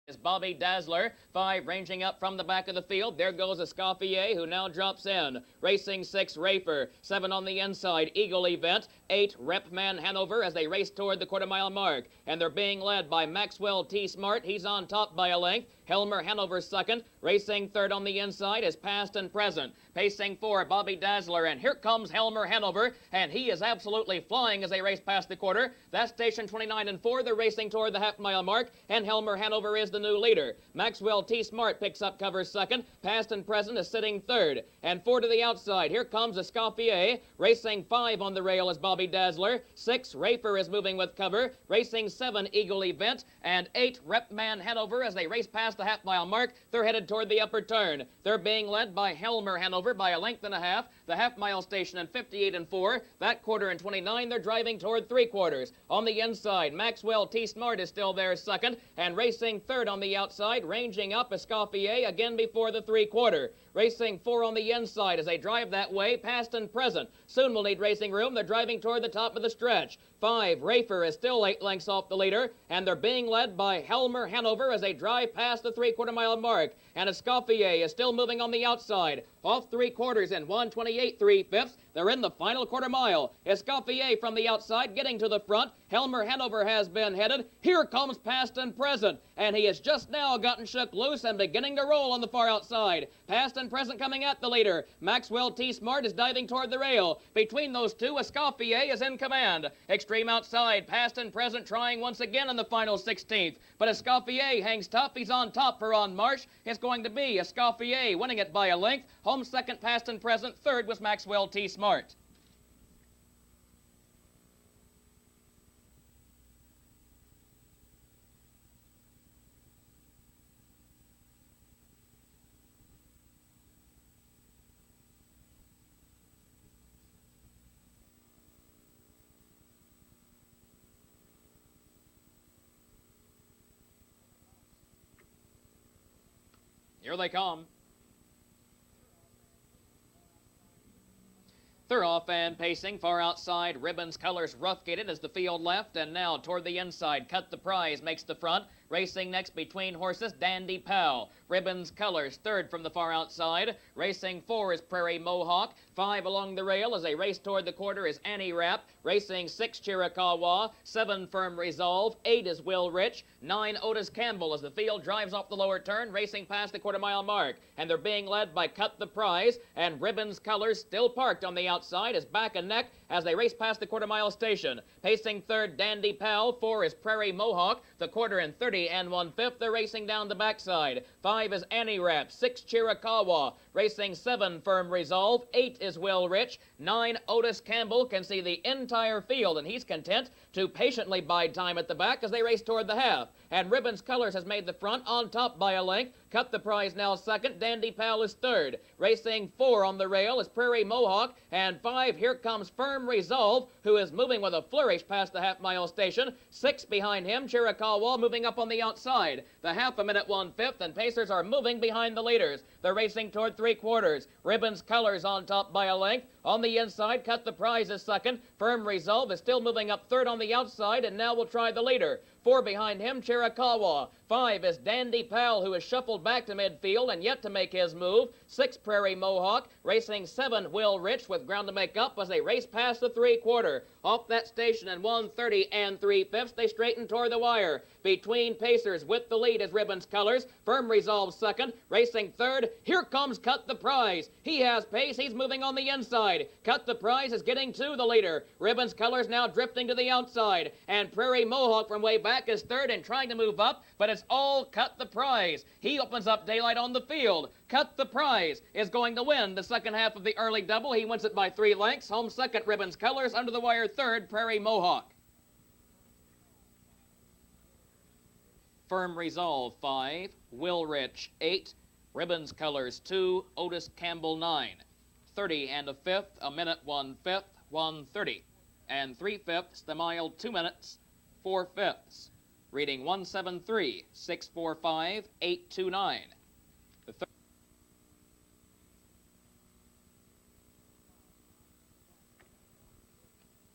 is Bobby Dazzler. 5 ranging up from the back of the field. There goes Escoffier, who now drops in. Racing 6, Rafer. 7 on the inside, Eagle Event. 8, Repman Hanover as they race toward the quarter-mile mark. And they're being led by Maxwell T. Smart. He's on top by a length. Helmer Hanover second. Racing third on the inside is Past and Present. Pacing 4, Bobby Dazzler. And here comes Helmer Hanover. And he is absolutely flying as they race past the quarter. That's station 29 and 4. They're racing toward the half-mile mark. And Helmer Hanover is the new leader. Maxwell T. Smart picks up cover second. Past and Present is sitting third. And 4 to the outside. Here comes Escoffier. Racing 5 on the rail is Bobby Dazzler. 6, Rafer is moving with cover. Racing 7, Eagle Event. And 8, Repman Hanover as they race past the half-mile mark. They're headed toward the upper turn. They're being led by Helmer Hanover by a length and a half. The half-mile station in 58 and 4. That quarter in 29, they're driving toward 3/4. On the inside, Maxwell T. Smart is still there second. And racing third on the outside, ranging up Escoffier again before the 3/4. Racing 4 on the inside as they drive that way, Past and Present. Soon will need racing room. They're driving toward the top of the stretch. 5, Rafer is still 8 lengths off the leader, and they're being led by Helmer Hanover as they drive past the 3/4-mile mark. And Escoffier is still moving on the outside. Off 3/4 in 1:28 3/5. They're in the final quarter mile. Escoffier from the outside getting to the front. Helmer Hanover has been headed. Here comes Past and Present, and he has just now gotten shook loose and beginning to roll on the far outside. Past and Present coming at the leader. Maxwell T. Smart is diving toward the rail. Between those two, Escoffier is in command. Extreme outside, Past and Present trying once again in the final 16th. But Escoffier hangs tough. He's on top for On March. It's going to be Escoffier winning it by a length. Home second, Past and Present. Third was Maxwell T. Smart. Here they come. They're off and pacing far outside. Ribbons colors rough gated as the field left, and now toward the inside. Cut the Prize makes the front. Racing next between horses, Dandy Pal. Ribbons colors third from the far outside. Racing 4 is Prairie Mohawk. 5 along the rail as they race toward the quarter is Annie Rapp. Racing 6 Chiricahua. 7 Firm Resolve. 8 is Will Rich. 9 Otis Campbell as the field drives off the lower turn, racing past the quarter-mile mark. And they're being led by Cut the Prize, and Ribbons colors still parked on the outside is Back and Neck as they race past the quarter-mile station. Pacing third, Dandy Pal. 4 is Prairie Mohawk. The quarter in 30 and 1/5. They're racing down the backside. 5 is Annie Rapp. 6 Chiricahua. Racing 7 Firm Resolve. 8 is Will Rich. 9 Otis Campbell can see the entire field, and he's content to patiently bide time at the back as they race toward the half. And Ribbons Colors has made the front on top by a length. Cut the Prize now second. Dandy Pal is third. Racing 4 on the rail is Prairie Mohawk. And 5, here comes Firm Resolve, who is moving with a flourish past the half-mile station. 6 behind him, Chiricahua moving up on the outside. The half a minute 1/5, and Pacers are moving behind the leaders. They're racing toward 3/4. Ribbons Colors on top by a length. On the inside, Cut the Prize is second. Firm Resolve is still moving up third on the outside, and now will try the leader. 4 behind him, Chiricahua. 5 is Dandy Pal, who is shuffled back to midfield and yet to make his move. 6 Prairie Mohawk. Racing 7 Will Rich with ground to make up as they race past the 3/4. Off that station in 1:30 and 3/5, they straighten toward the wire. Between Pacers with the lead is Ribbons Colors. Firm Resolve second. Racing third. Here comes Cut the Prize. He has pace. He's moving on the inside. Cut the Prize is getting to the leader. Ribbons Colors now drifting to the outside. And Prairie Mohawk from way back is third and trying to move up, but it's all Cut the Prize. He opens up daylight on the field. Cut the Prize is going to win the second half of the early double. He wins it by 3 lengths. Home second, Ribbons Colors. Under the wire third, Prairie Mohawk. Firm Resolve 5, Will Rich 8, Ribbons Colors 2, Otis Campbell 9. 30 and a 5th, a minute 1/5, 1:30. And 3/5, the mile 2 minutes, 4/5. Reading 173, 645, 829.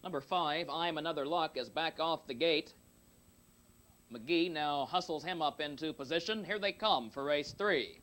Number 5, I'm Another Luck, is back off the gate. McGee now hustles him up into position. Here they come for race 3.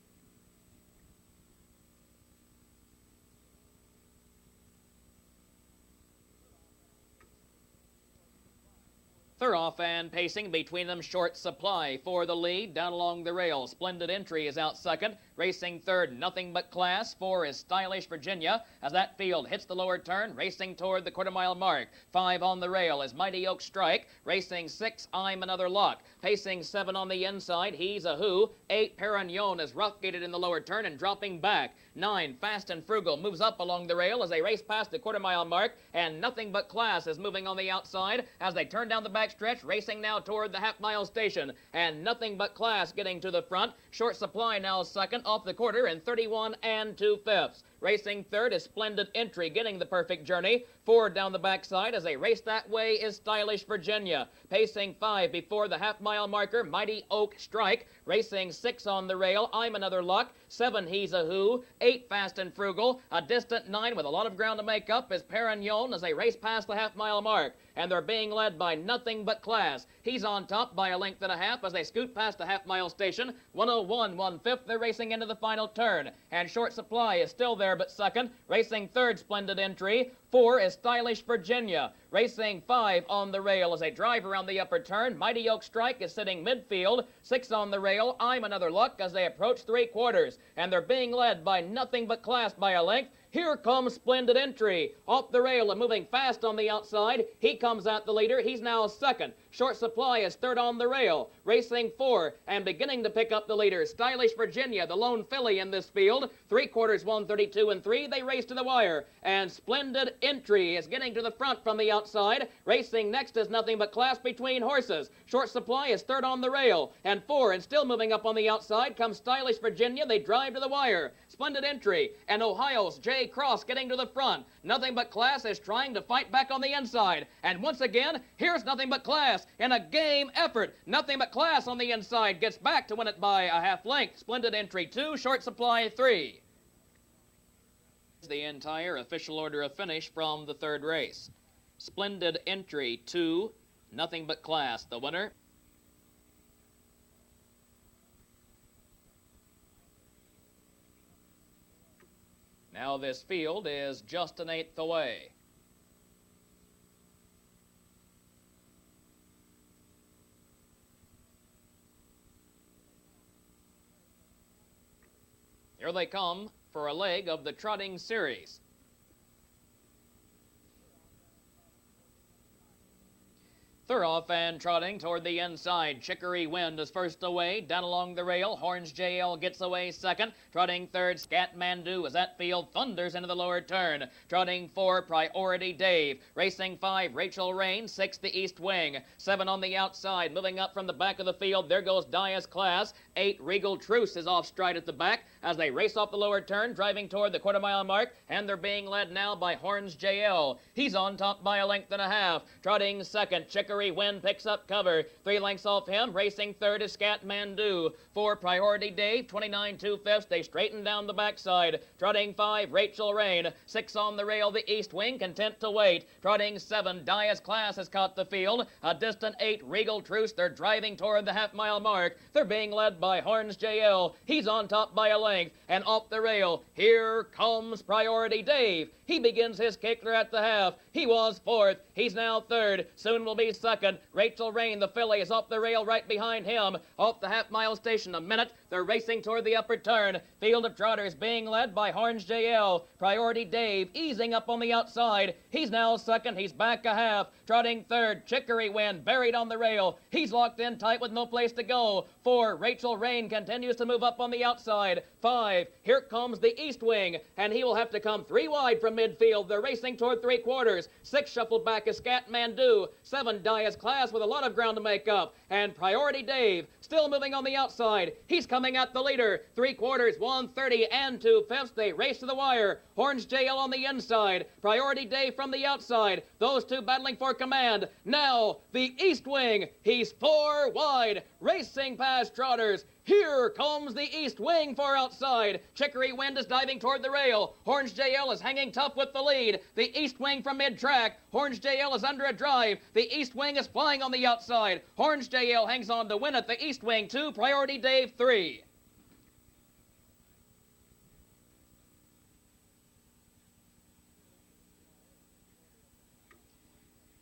They're off and pacing between them. Short Supply for the lead down along the rail. Splendid Entry is out second. Racing third, Nothing But Class. 4 is Stylish Virginia as that field hits the lower turn, racing toward the quarter-mile mark. 5 on the rail is Mighty Oak Strike. Racing 6, I'm Another Luck. Pacing 7 on the inside, He's a Who. 8, Perignon is rough-gated in the lower turn and dropping back. 9, Fast and Frugal moves up along the rail as they race past the quarter-mile mark, and Nothing But Class is moving on the outside as they turn down the back stretch, racing now toward the half-mile station, and Nothing But Class getting to the front. Short Supply now second off the quarter in 31 2/5. Racing third is Splendid Entry, getting the perfect journey. 4 down the backside as they race that way is Stylish Virginia. Pacing 5 before the half-mile marker, Mighty Oak Strike. Racing 6 on the rail, I'm Another Luck. 7, He's a Who. 8, Fast and Frugal. A distant 9 with a lot of ground to make up is Perignon as they race past the half-mile mark. And they're being led by Nothing But Class. He's on top by a length and a half as they scoot past the half-mile station. 101 1/5, they're racing into the final turn. And Short Supply is still there but second. Racing third, Splendid Entry. 4 is Stylish Virginia. Racing 5 on the rail as they drive around the upper turn. Mighty Oak Strike is sitting midfield. 6 on the rail, I'm Another Luck as they approach 3/4. And they're being led by Nothing But Class by a length. Here comes Splendid Entry. Off the rail and moving fast on the outside. He comes at the leader. He's now second. Short Supply is third on the rail. Racing 4 and beginning to pick up the leader. Stylish Virginia, the lone filly in this field. 3/4, 132 3. They race to the wire. And Splendid Entry is getting to the front from the outside. Racing next is Nothing But Class between horses. Short Supply is third on the rail. And 4 and still moving up on the outside comes Stylish Virginia. They drive to the wire. Splendid Entry and Ohio's J. Cross getting to the front. Nothing But Class is trying to fight back on the inside. And once again, here's Nothing But Class in a game effort. Nothing But Class on the inside gets back to win it by a half length. Splendid Entry 2, Short Supply 3. The entire official order of finish from the third race. Splendid Entry 2, Nothing But Class the winner. Now this field is just an eighth away. Here they come for a leg of the trotting series. They're off and trotting toward the inside. Chicory Wind is first away. Down along the rail, Horns JL gets away second. Trotting third, Scat Mandu as that field thunders into the lower turn. Trotting 4, Priority Dave. Racing 5, Rachel Rain. 6, the East Wing. 7 on the outside. Moving up from the back of the field, there goes Dias Class. 8, Regal Truce is off stride at the back as they race off the lower turn, driving toward the quarter-mile mark, and they're being led now by Horns JL. He's on top by a length and a half. Trotting second, Chicory Wind picks up cover. 3 lengths off him. Racing third is Scat Mandu. 4, Priority Dave. 29 2/5. They straighten down the backside. Trotting 5, Rachel Rain. 6 on the rail, the East Wing, content to wait. Trotting 7, Dias Class has caught the field. A distant 8, Regal Truce. They're driving toward the half-mile mark. They're being led by Horns JL. He's on top by a length. And off the rail, here comes Priority Dave. He begins his kick there at the half. He was fourth. He's now third. Soon will be second. Rachel Rain, the filly, is off the rail right behind him. Off the half-mile station a minute. They're racing toward the upper turn. Field of trotters being led by Horns JL. Priority Dave easing up on the outside. He's now second. He's back a half. Trotting third, Chicory Wind buried on the rail. He's locked in tight with no place to go. 4, Rachel Rain continues to move up on the outside. 5, here comes the East Wing, and he will have to come 3 wide from midfield. They're racing toward 3/4. 6 shuffled back is Scat Mandu. 7, Dias Class with a lot of ground to make up. And Priority Dave still moving on the outside. He's coming at the leader. 3/4, 130 2/5. They race to the wire. Horns JL on the inside. Priority Dave from the outside. Those two battling for command. Now the East Wing. He's 4 wide. Racing past trotters. Here comes the East Wing far outside. Chicory Wind is diving toward the rail. Horns JL is hanging tough with the lead. The East Wing from mid-track. Horns JL is under a drive. The East Wing is flying on the outside. Horns JL JL hangs on to win at the East Wing 2, Priority Dave 3.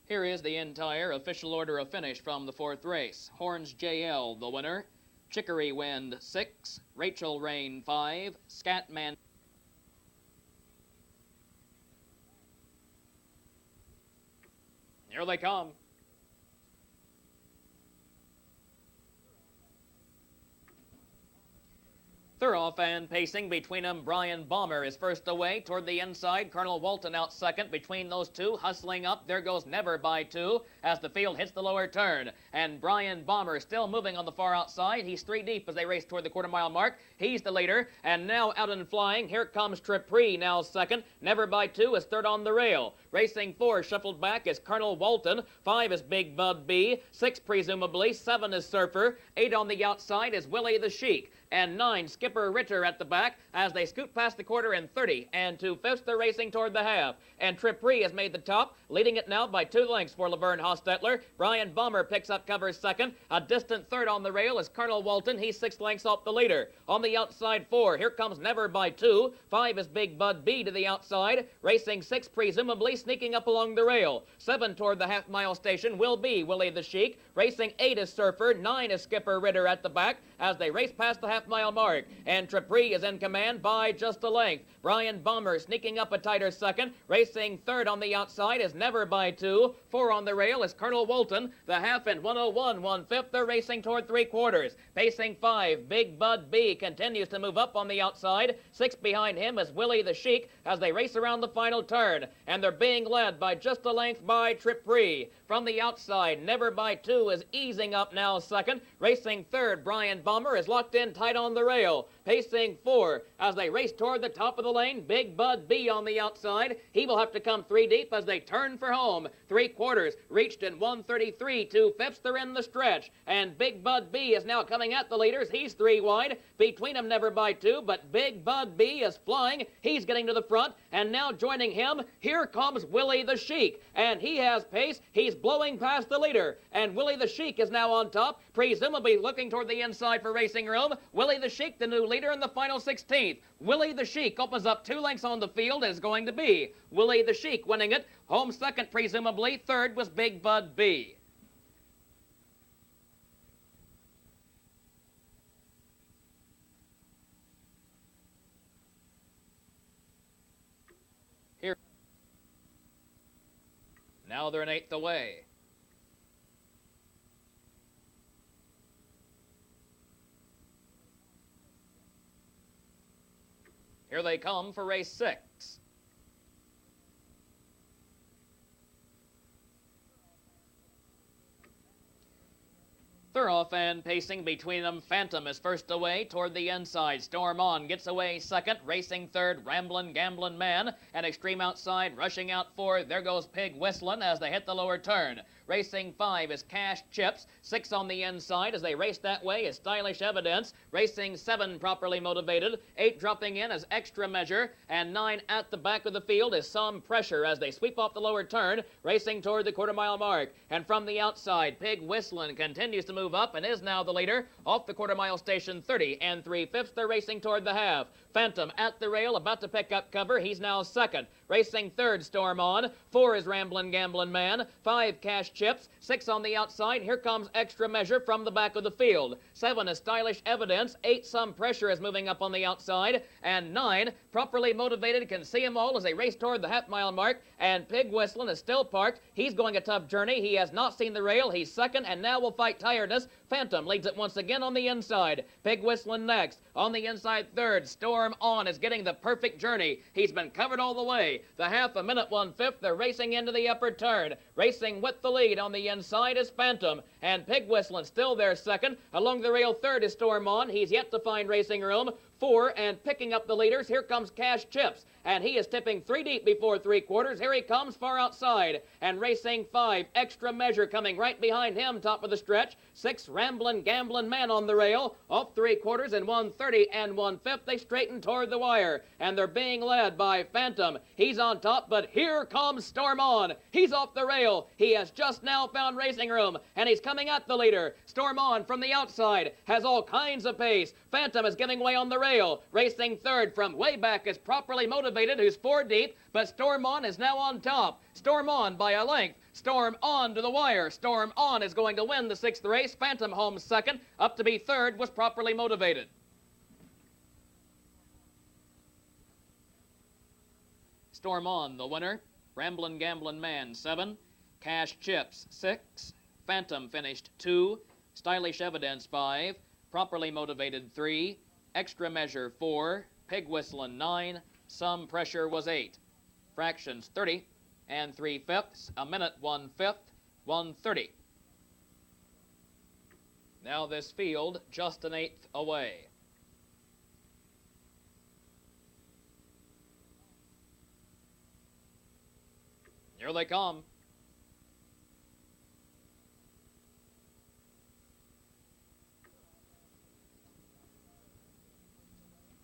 Here is the entire official order of finish from the 4th race. Horns JL, the winner. Chicory Wind, 6. Rachel Rain, 5. Scatman. Here they come. Thorough and pacing between them. Brian Balmer is first away toward the inside. Colonel Walton out second. Between those two, hustling up, there goes Never by 2 as the field hits the lower turn. And Brian Balmer still moving on the far outside. He's 3 deep as they race toward the quarter-mile mark. He's the leader. And now out and flying, here comes Tripri, now second. Never by 2 is third on the rail. Racing 4 shuffled back is Colonel Walton. 5 is Big Bud B. 6 presumably. 7 is Surfer. 8 on the outside is Willie the Sheik. And 9, Skipper Ritter at the back as they scoot past the quarter in 30. And 2/5 they're racing toward the half. And Tripri has made the top, leading it now by 2 lengths for Laverne Hostetler. Brian Balmer picks up cover second. A distant third on the rail is Colonel Walton. He's 6 lengths off the leader. On the outside 4, here comes Never by 2. 5 is Big Bud B to the outside. Racing 6 presumably sneaking up along the rail. 7 toward the half-mile station will be Willie the Sheik. Racing 8 is Surfer. 9 is Skipper Ritter at the back as they race past the half-mile mark. And Tripri is in command by just a length. Brian Balmer sneaking up a tighter second. Racing third on the outside is Never by 2. 4 on the rail is Colonel Walton. The half and 101 1/5. They're racing toward 3/4. Pacing 5, Big Bud B continues to move up on the outside. 6 behind him is Willie the Sheik as they race around the final turn. And they're being led by just a length by Tripri. From the outside, Never by 2 is easing up now second. Racing third, Brian Balmer is locked in tight on the rail. Pacing 4 as they race toward the top of the lane. Big Bud B on the outside. He will have to come 3 deep as they turn for home. 3/4 reached in 1:33. 2/5 they're in the stretch. And Big Bud B is now coming at the leaders. He's 3 wide. Between them, Never by 2, but Big Bud B is flying. He's getting to the front. And now joining him, here comes Willie the Sheik. And he has pace. He's blowing past the leader. And Willie the Sheik is now on top, presumably looking toward the inside for racing room. Willie the Sheik, the new leader in the final 16th. Willie the Sheik opens up 2 lengths on the field. Is going to be Willie the Sheik winning it. Home second, presumably. Third was Big Bud B. Here. Now they're an 8th away. Here they come for race 6. Thorough and pacing between them. Phantom is first away toward the inside. Storm On gets away second. Racing third, Ramblin' Gamblin' Man. And extreme outside, rushing out 4. There goes Pig Whistlin' as they hit the lower turn. Racing 5 is Cash Chips. 6 on the inside as they race that way is Stylish Evidence. Racing 7 properly motivated. 8 dropping in as Extra Measure. And 9 at the back of the field is Some Pressure as they sweep off the lower turn, racing toward the quarter-mile mark. And from the outside, Pig Whistlin' continues to move up and is now the leader off the quarter-mile station 30 and 3/5. They're racing toward the half. Phantom at the rail, about to pick up cover. He's now second. Racing third, Storm On. 4 is Ramblin' Gamblin' Man. 5, Cash Chips. 6 on the outside. Here comes Extra Measure from the back of the field. 7 is Stylish Evidence. 8, Some Pressure is moving up on the outside. And 9, properly motivated, can see them all as they race toward the half-mile mark. And Pig Whistlin' is still parked. He's going a tough journey. He has not seen the rail. He's second and now will fight tiredness. Phantom leads it once again on the inside. Pig Whistlin' next. On the inside third, Storm On is getting the perfect journey. He's been covered all the way. The half a minute 1/5, they're racing into the upper turn. Racing with the lead on the inside is Phantom. And Pig Whistlin' still there second. Along the rail third is Storm On. He's yet to find racing room. 4 and picking up the leaders, here comes Cash Chips. And he is tipping 3 deep before 3/4. Here he comes far outside. And racing 5, Extra Measure coming right behind him, top of the stretch. 6, Ramblin' Gamblin' Man on the rail. Off 3/4 and 1:30 and 1/5. They straighten toward the wire. And they're being led by Phantom. He's on top, but here comes Storm On. He's off the rail. He has just just now found racing room, and he's coming at the leader. Storm On from the outside has all kinds of pace. Phantom is giving way on the rail. Racing third from way back is Properly Motivated, who's 4 deep, but Storm On is now on top. Storm On by a length. Storm On to the wire. Storm On is going to win the 6th race. Phantom home second. Up to be third was Properly Motivated. Storm On, the winner. Ramblin' Gamblin' Man, 7. Cash Chips, 6. Phantom finished 2. Stylish Evidence, 5. Properly Motivated, 3. Extra Measure, 4. Pig Whistlin', 9. Some Pressure was 8. Fractions, 30 and 3/5. A minute, 1/5. 1:30. Now this field just an 1/8 away. Here they come.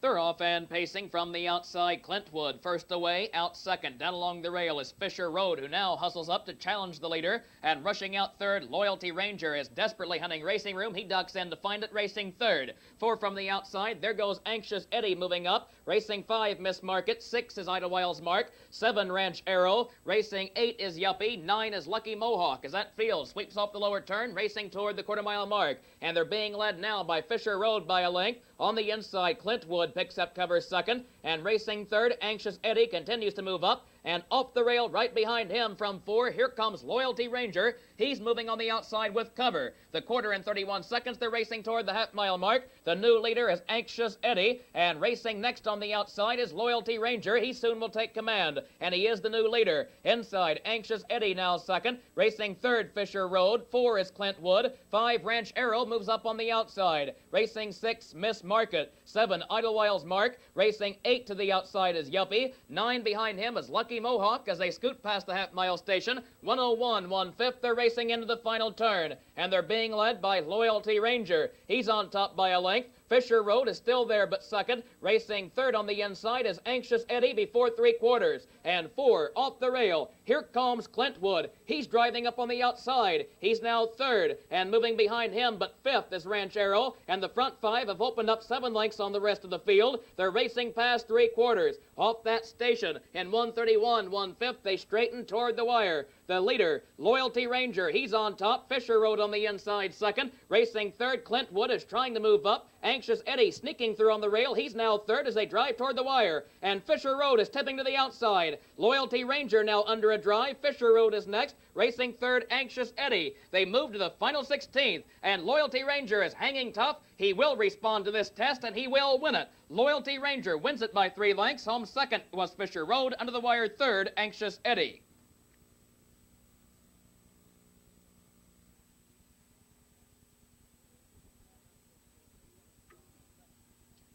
They're off and pacing from the outside. Clintwood first away, out second. Down along the rail is Fisher Road, who now hustles up to challenge the leader. And rushing out third, Loyalty Ranger is desperately hunting racing room. He ducks in to find it, racing third. 4 from the outside. There goes Anxious Eddie moving up. Racing 5, Miss Market. 6 is Idlewile's Mark. 7, Ranch Arrow. Racing 8 is Yuppie. 9 is Lucky Mohawk. As that field sweeps off the lower turn, racing toward the quarter-mile mark. And they're being led now by Fisher Road by a length. On the inside, Clintwood picks up cover second, and racing third, Anxious Eddie continues to move up, and off the rail right behind him from 4, here comes Loyalty Ranger. He's moving on the outside with cover. The quarter and 31 seconds, they're racing toward the half-mile mark. The new leader is Anxious Eddie, and racing next on the outside is Loyalty Ranger. He soon will take command, and he is the new leader. Inside, Anxious Eddie now second. Racing third, Fisher Road. 4 is Clintwood. 5, Ranch Arrow moves up on the outside. Racing 6, Miss Market. 7, Idlewile's Mark. Racing 8 to the outside is Yuppie. 9 behind him is Lucky Mohawk as they scoot past the half-mile station. 101, 1/5. They're racing into the final turn, and they're being led by Loyalty Ranger. He's on top by a length. Fisher Road is still there but second. Racing third on the inside is Anxious Eddie before 3/4. And 4 off the rail. Here comes Clintwood. He's driving up on the outside. He's now third, and moving behind him but 5th is Ranch Arrow. And the front 5 have opened up 7 lengths on the rest of the field. They're racing past 3/4. Off that station in 1:31, 1/5, they straighten toward the wire. The leader, Loyalty Ranger, he's on top. Fisher Road on the inside second. Racing third, Clintwood is trying to move up. Anxious Eddie sneaking through on the rail. He's now third as they drive toward the wire. And Fisher Road is tipping to the outside. Loyalty Ranger now under a drive. Fisher Road is next. Racing third, Anxious Eddie. They move to the final 16th. And Loyalty Ranger is hanging tough. He will respond to this test, and he will win it. Loyalty Ranger wins it by 3 lengths. Home second was Fisher Road. Under the wire third, Anxious Eddie.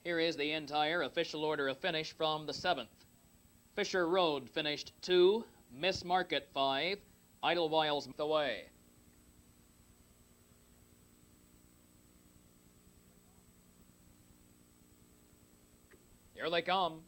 Here is the entire official order of finish from the 7th. Fisher Road finished 2, Miss Market 5, Idlewile's away. Here they come.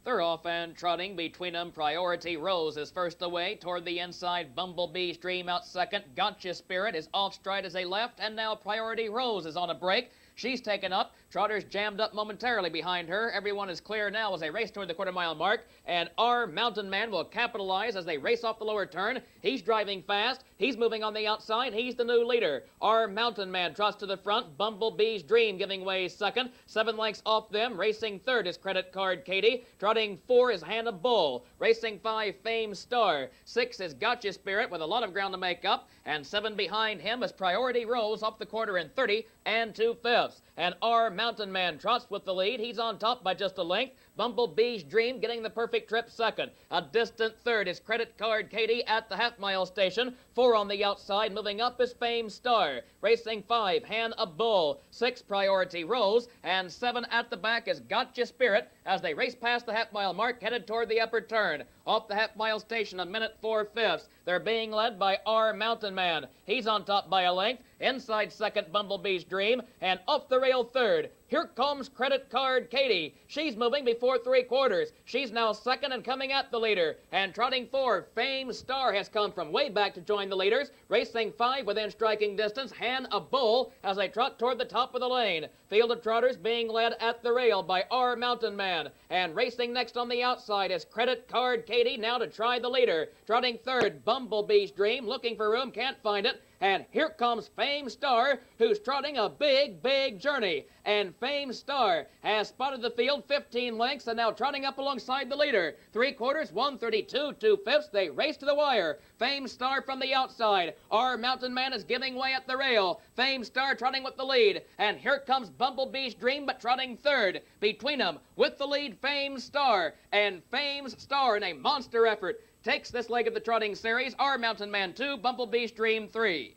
They're off and trotting. Between them, Priority Rose is first away. Toward the inside, Bumblebee's Dream out second. Gotcha Spirit is off stride as they left. And now Priority Rose is on a break. She's taken up. Trotters jammed up momentarily behind her. Everyone is clear now as they race toward the quarter-mile mark. And our Mountain Man will capitalize as they race off the lower turn. He's driving fast. He's moving on the outside. He's the new leader. Our Mountain Man trots to the front. Bumblebee's Dream giving way second. 7 lengths off them. Racing third is Credit Card Katie. Trotting 4 is Hannah Bull. Racing 5, Fame Star. 6 is Gotcha Spirit with a lot of ground to make up. And 7 behind him is Priority Rose off the quarter in 30 and 2/5. And our Mountain Man trots with the lead. He's on top by just a length. Bumblebee's Dream getting the perfect trip second. A distant third is Credit Card Katie at the half-mile station. 4 on the outside. Moving up is Fame Star. Racing 5, Hannah Bull. 6, Priority Rose. And 7 at the back is Gotcha Spirit as they race past the half-mile mark headed toward the upper turn. Off the half-mile station, a minute 4/5. They're being led by our Mountain Man. He's on top by a length. Inside second, Bumblebee's Dream. And off the rail third, Here comes Credit Card Katie. She's moving before 3/4. She's now second and coming at the leader. And trotting 4, Fame Star has come from way back to join the leaders. Racing 5 within striking distance, Han a Bull, as they trot toward the top of the lane. Field of trotters being led at the rail by R Mountain Man. And racing next on the outside is Credit Card Katie, now to try the leader. Trotting third, Bumblebee's Dream, looking for room, can't find it. And here comes Fame Star, who's trotting a big, big journey. And Fame Star has spotted the field 15 lengths and now trotting up alongside the leader. 3/4, 132, 2/5. They race to the wire. Fame Star from the outside. Our Mountain Man is giving way at the rail. Fame Star trotting with the lead. And here comes Bumblebee's Dream, but trotting third. Between them, with the lead, Fame Star. And Fame Star in a monster effort takes this leg of the trotting series. Our Mountain Man 2, Bumblebee's Dream 3.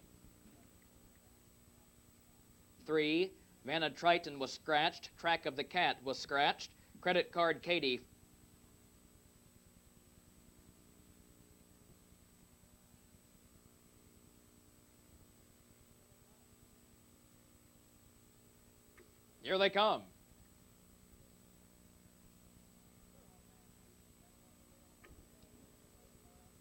3, Vanna Triton was scratched. Track of the Cat was scratched. Credit Card Katie. Here they come.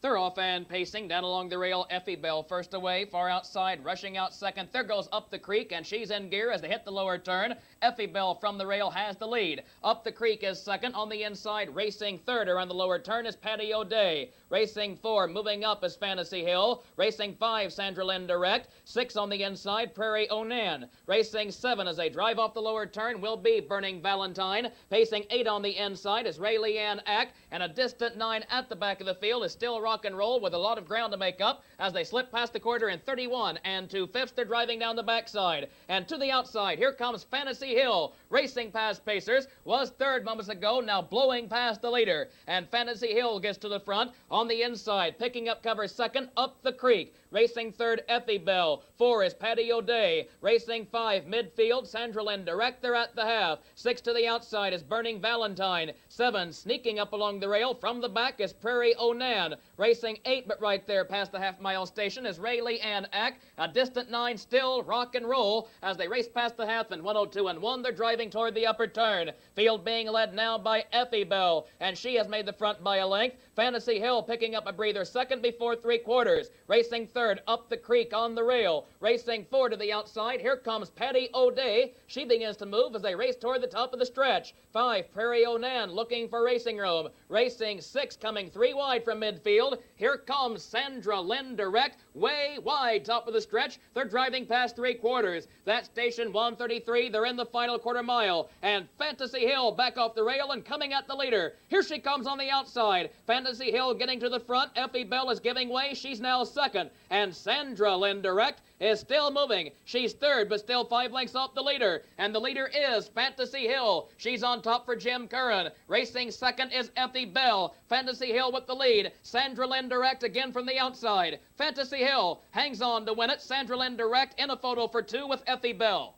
They're off and pacing down along the rail. Effie Bell first away, far outside, rushing out second. There goes Up the Creek, and she's in gear as they hit the lower turn. Effie Bell from the rail has the lead. Up the Creek is second. On the inside, racing third around the lower turn is Patty O'Day. Racing 4, moving up is Fantasy Hill. Racing 5, Sandra Lynn Direct. 6 on the inside, Prairie Onan. Racing 7 as they drive off the lower turn will be Burning Valentine. Pacing 8 on the inside is Ray Leanne Ack. And a distant 9 at the back of the field is still Rock and Roll with a lot of ground to make up as they slip past the quarter in 31 and 2/5. They're driving down the backside. And to the outside, here comes Fantasy Hill. Racing past Pacers, was third moments ago, now blowing past the leader. And Fantasy Hill gets to the front. On the inside, picking up cover second, Up the Creek. Racing third, Effie Bell. 4 is Patty O'Day. Racing 5, midfield, Sandra Lynn Direct. They're at the half. 6 to the outside is Burning Valentine. 7, sneaking up along the rail from the back is Prairie Onan. Racing 8, but right there past the half-mile station is Rayleigh Ann Ack. A distant 9 still Rock and Roll as they race past the half in 102 and 1. They're driving toward the upper turn. Field being led now by Effie Bell, and she has made the front by a length. Fantasy Hill picking up a breather second before 3/4. Racing third, Up the Creek on the rail. Racing 4 to the outside. Here comes Patty O'Day. She begins to move as they race toward the top of the stretch. 5, Prairie Onan looking for racing room. Racing 6 coming 3 wide from midfield. Here comes Sandra Lynn Direct, way wide top of the stretch. They're driving past 3/4. That's station 133. They're in the final quarter mile. And Fantasy Hill back off the rail and coming at the leader. Here she comes on the outside. Fantasy Hill getting to the front. Effie Bell is giving way. She's now second. And Sandra Lynn Direct is still moving. She's third, but still 5 lengths off the leader. And the leader is Fantasy Hill. She's on top for Jim Curran. Racing second is Effie Bell. Fantasy Hill with the lead. Sandra Lynn Direct again from the outside. Fantasy Hill hangs on to win it. Sandra Lynn Direct in a photo for 2 with Effie Bell.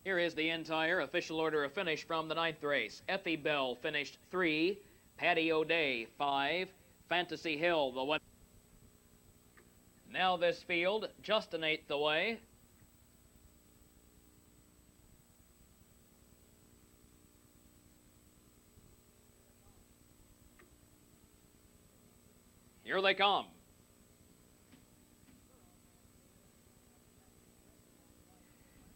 Here is the entire official order of finish from the 9th race. Effie Bell finished 3, Patty O'Day 5, Fantasy Hill the 1. Now this field just an 1/8 away. Here they come.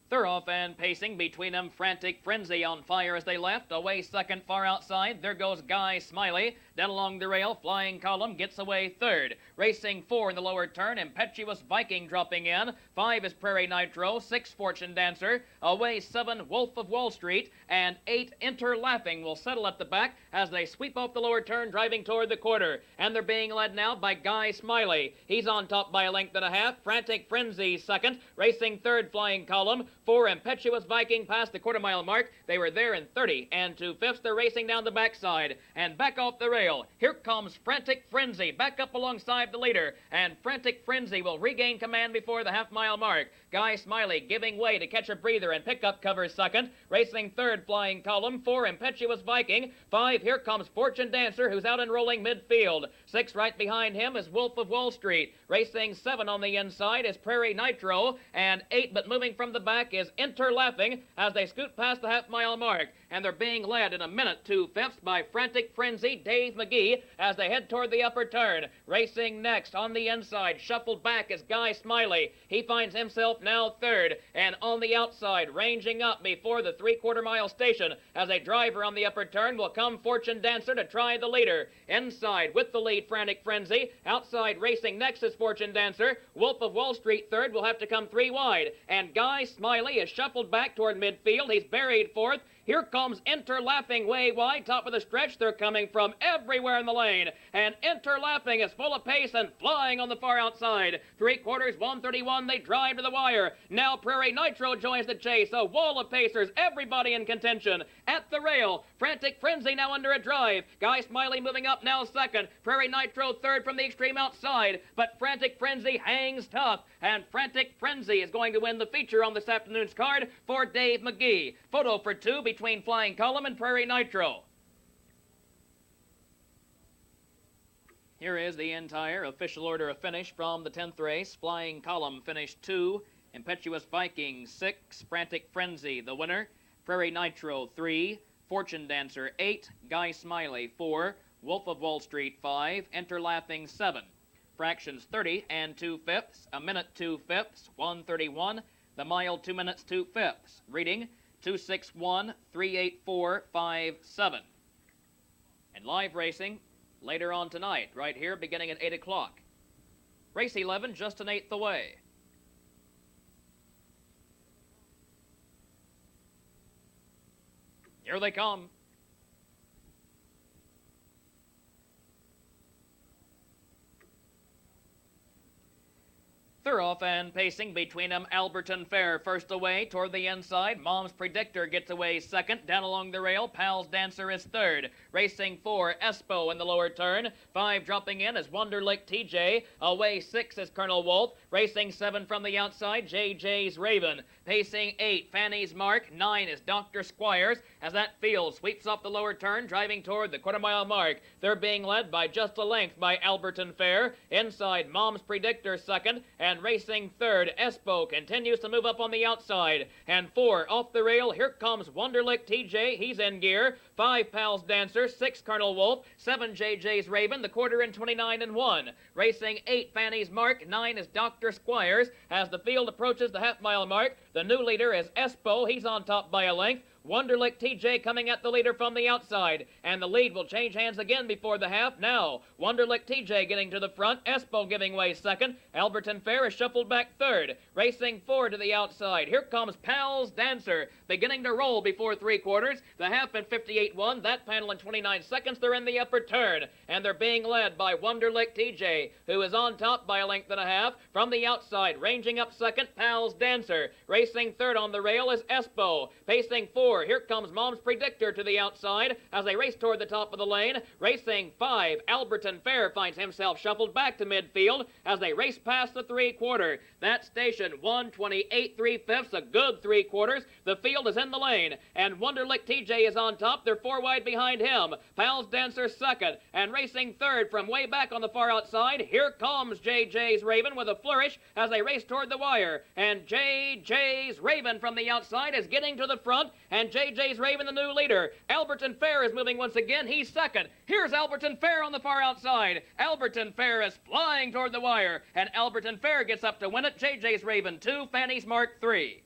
They're off and pacing. Between them, Frantic Frenzy on fire as they left. Away second, far outside. There goes Guy Smiley. Down along the rail, Flying Column gets away third. Racing 4 in the lower turn. Impetuous Viking dropping in. 5 is Prairie Nitro. 6, Fortune Dancer. Away 7, Wolf of Wall Street. And 8, Enter Laughing will settle at the back as they sweep off the lower turn, driving toward the quarter. And they're being led now by Guy Smiley. He's on top by a length and a half. Frantic Frenzy second. Racing third, Flying Column. 4 Impetuous Viking past the quarter-mile mark. They were there in 30 and 2/5. They're racing down the backside and back off the rail. Here comes Frantic Frenzy back up alongside the leader, and Frantic Frenzy will regain command before the half-mile mark. Guy Smiley giving way to catch a breather and pick up cover second. Racing third, Flying Column. 4 Impetuous Viking. 5, here comes Fortune Dancer, who's out and rolling midfield. 6 right behind him is Wolf of Wall Street. Racing 7 on the inside is Prairie Nitro, and 8, but moving from the back, is Interlaughing as they scoot past the half-mile mark. And they're being led in a minute 2/5 by Frantic Frenzy, Dave McGee, as they head toward the upper turn. Racing next on the inside, shuffled back, is Guy Smiley. He finds himself now third, and on the outside, ranging up before the three-quarter-mile station. As a driver on the upper turn will come Fortune Dancer to try the leader. Inside with the lead, Frantic Frenzy. Outside, racing next is Fortune Dancer. Wolf of Wall Street third will have to come 3 wide, and Guy Smiley is shuffled back toward midfield. He's buried fourth. Here comes Interlaughing way wide, top of the stretch. They're coming from everywhere in the lane. And Interlaughing is full of pace and flying on the far outside. 3/4, 131, they drive to the wire. Now Prairie Nitro joins the chase. A wall of pacers, everybody in contention. At the rail, Frantic Frenzy now under a drive. Guy Smiley moving up now second. Prairie Nitro third from the extreme outside. But Frantic Frenzy hangs tough. And Frantic Frenzy is going to win the feature on this afternoon's card for Dave McGee. Photo for 2 between Flying Column and Prairie Nitro. Here is the entire official order of finish from the 10th race. Flying Column finished 2, Impetuous Viking 6, Frantic Frenzy the winner, Prairie Nitro 3, Fortune Dancer 8, Guy Smiley 4, Wolf of Wall Street 5, Interlaughing 7. Fractions 30 and 2/5, a minute 2/5, 131, the mile 2 minutes 2/5. Reading 261-384-57. And live racing later on tonight, right here, beginning at 8 o'clock. Race 11, just an eighth away. Here they come. They're off and pacing between them. Alberton Fair first away toward the inside. Mom's Predictor gets away second. Down along the rail, Pal's Dancer is third. Racing 4, Espo in the lower turn. 5 dropping in is Wonderlick TJ. Away 6 is Colonel Wolf. Racing 7 from the outside, JJ's Raven. Pacing 8, Fanny's Mark. 9 is Dr. Squires. As that field sweeps off the lower turn, driving toward the quarter-mile mark. They're being led by just a length by Alberton Fair. Inside, Mom's Predictor second, and racing third, Espo continues to move up on the outside. And 4, off the rail, here comes Wonderlick TJ, he's in gear. 5, Pal's Dancer, 6, Colonel Wolf, 7, JJ's Raven, the quarter in 29 and 1. Racing 8, Fanny's Mark, 9 is Dr. Squires. As the field approaches the half-mile mark, the new leader is Espo, he's on top by a length. Wonderlick TJ coming at the leader from the outside, and the lead will change hands again before the half. Now, Wonderlick TJ getting to the front, Espo giving way second, Alberton Fair is shuffled back third. Racing 4 to the outside, here comes Pal's Dancer, beginning to roll before 3/4. The half in 58-1, that panel in 29 seconds, they're in the upper turn, and they're being led by Wonderlick TJ, who is on top by a length and a half. From the outside, ranging up second, Pal's Dancer. Racing third on the rail is Espo. Pacing 4, here comes Mom's Predictor to the outside as they race toward the top of the lane. Racing 5, Alberton Fair finds himself shuffled back to midfield as they race past the 3/4. That station, 128 3/5, a good 3/4. The field is in the lane, and Wonderlick TJ is on top. They're 4 wide behind him. Pal's Dancer second, and racing third from way back on the far outside, here comes JJ's Raven with a flourish as they race toward the wire. And JJ's Raven from the outside is getting to the front, and JJ's Raven the new leader. Alberton Fair is moving once again. He's second. Here's Alberton Fair on the far outside. Alberton Fair is flying toward the wire, and Alberton Fair gets up to win it. JJ's Raven 2, Fanny's Mark 3.